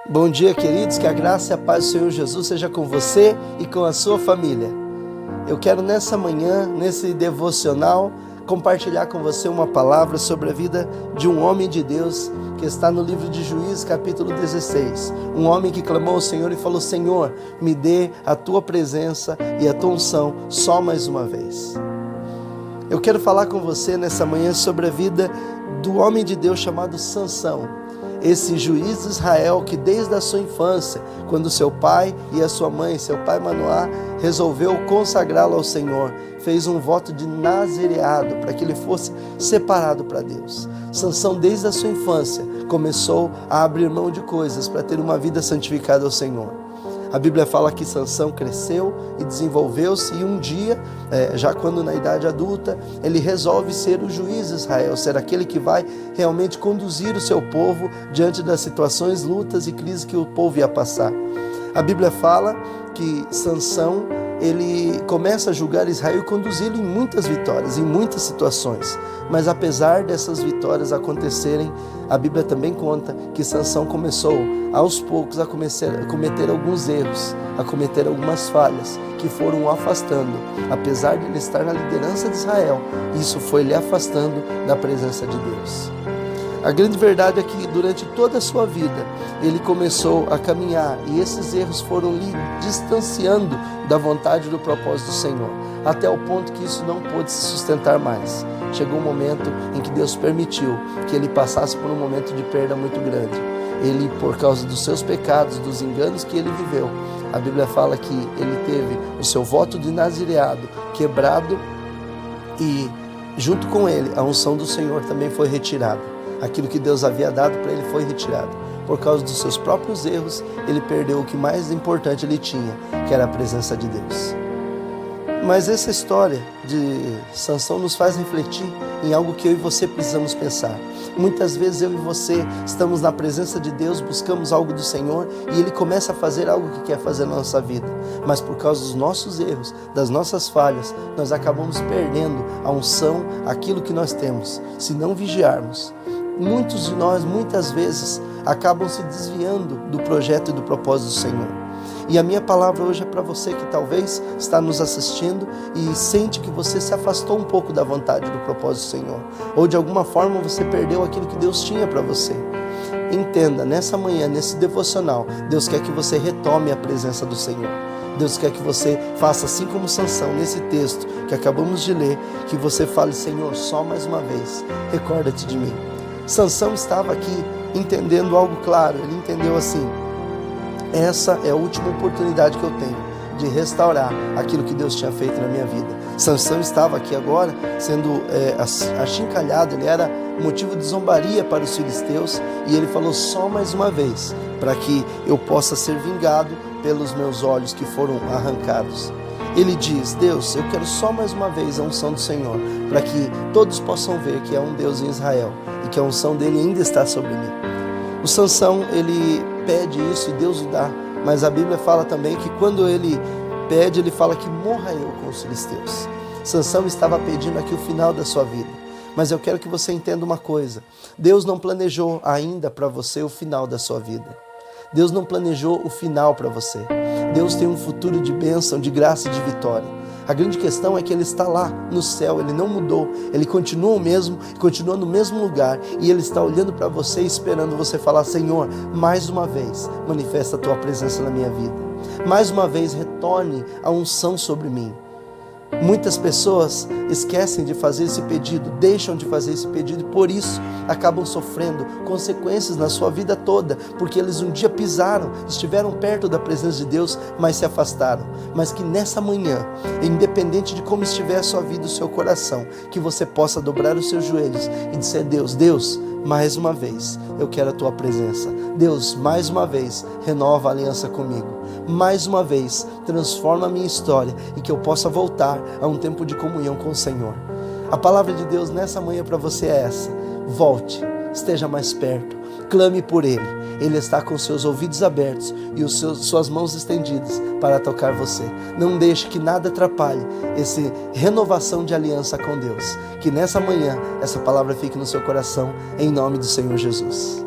Bom dia, queridos, que a graça e a paz do Senhor Jesus seja com você e com a sua família. Eu quero nessa manhã, nesse devocional, compartilhar com você uma palavra sobre a vida de um homem de Deus que está no livro de Juízes, capítulo 16. Um homem que clamou ao Senhor e falou: Senhor, me dê a tua presença e a tua unção só mais uma vez. Eu quero falar com você nessa manhã sobre a vida do homem de Deus chamado Sansão. Esse juiz de Israel que desde a sua infância, quando seu pai e a sua mãe, seu pai Manoá, resolveu consagrá-lo ao Senhor, fez um voto de nazireado para que ele fosse separado para Deus. Sansão, desde a sua infância, começou a abrir mão de coisas para ter uma vida santificada ao Senhor. A Bíblia fala que Sansão cresceu e desenvolveu-se e um dia, já quando na idade adulta, ele resolve ser o juiz de Israel, ser aquele que vai realmente conduzir o seu povo diante das situações, lutas e crises que o povo ia passar. A Bíblia fala que Sansão, ele começa a julgar Israel e conduzi-lo em muitas vitórias, em muitas situações. Mas apesar dessas vitórias acontecerem, a Bíblia também conta que Sansão começou aos poucos a cometer alguns erros, a cometer algumas falhas que foram o afastando. Apesar de ele estar na liderança de Israel, isso foi lhe afastando da presença de Deus. A grande verdade é que durante toda a sua vida ele começou a caminhar e esses erros foram lhe distanciando da vontade e do propósito do Senhor, até o ponto que isso não pôde se sustentar mais. Chegou um momento em que Deus permitiu que ele passasse por um momento de perda muito grande. Ele, por causa dos seus pecados, dos enganos que ele viveu, a Bíblia fala que ele teve o seu voto de nazireado quebrado e junto com ele a unção do Senhor também foi retirada. Aquilo que Deus havia dado para ele foi retirado. Por causa dos seus próprios erros, ele perdeu o que mais importante ele tinha, que era a presença de Deus. Mas essa história de Sansão nos faz refletir em algo que eu e você precisamos pensar. Muitas vezes eu e você estamos na presença de Deus, buscamos algo do Senhor e Ele começa a fazer algo que quer fazer na nossa vida. Mas por causa dos nossos erros, das nossas falhas, nós acabamos perdendo a unção, aquilo que nós temos, se não vigiarmos. Muitos de nós, muitas vezes, acabam se desviando do projeto e do propósito do Senhor. E a minha palavra hoje é para você que talvez está nos assistindo e sente que você se afastou um pouco da vontade do propósito do Senhor. Ou de alguma forma você perdeu aquilo que Deus tinha para você. Entenda, nessa manhã, nesse devocional, Deus quer que você retome a presença do Senhor. Deus quer que você faça assim como Sansão, nesse texto que acabamos de ler, que você fale: Senhor, só mais uma vez, recorda-te de mim. Sansão estava aqui entendendo algo claro, ele entendeu assim: essa é a última oportunidade que eu tenho de restaurar aquilo que Deus tinha feito na minha vida. Sansão estava aqui agora sendo achincalhado, ele era motivo de zombaria para os filisteus e ele falou: só mais uma vez, para que eu possa ser vingado pelos meus olhos que foram arrancados. Ele diz: Deus, eu quero só mais uma vez a unção do Senhor, para que todos possam ver que é um Deus em Israel e que a unção dele ainda está sobre mim. O Sansão, ele pede isso e Deus o dá, mas a Bíblia fala também que quando ele pede, ele fala que morra eu com os filisteus. Sansão estava pedindo aqui o final da sua vida, mas eu quero que você entenda uma coisa: Deus não planejou ainda para você o final da sua vida. Deus não planejou o final para você. Deus tem um futuro de bênção, de graça e de vitória. A grande questão é que Ele está lá no céu, Ele não mudou, Ele continua o mesmo, continua no mesmo lugar e Ele está olhando para você esperando você falar: Senhor, mais uma vez, manifesta a Tua presença na minha vida. Mais uma vez, retorne a unção sobre mim. Muitas pessoas esquecem de fazer esse pedido, deixam de fazer esse pedido e por isso acabam sofrendo consequências na sua vida toda, porque eles um dia pisaram, estiveram perto da presença de Deus, mas se afastaram. Mas que nessa manhã, independente de como estiver a sua vida, o seu coração, que você possa dobrar os seus joelhos e dizer: Deus, mais uma vez, eu quero a Tua presença. Deus, mais uma vez, renova a aliança comigo. Mais uma vez, transforma a minha história e que eu possa voltar a um tempo de comunhão com o Senhor. A palavra de Deus nessa manhã para você é essa: volte, esteja mais perto, clame por Ele. Ele está com seus ouvidos abertos e suas mãos estendidas para tocar você. Não deixe que nada atrapalhe essa renovação de aliança com Deus. Que nessa manhã essa palavra fique no seu coração, em nome do Senhor Jesus.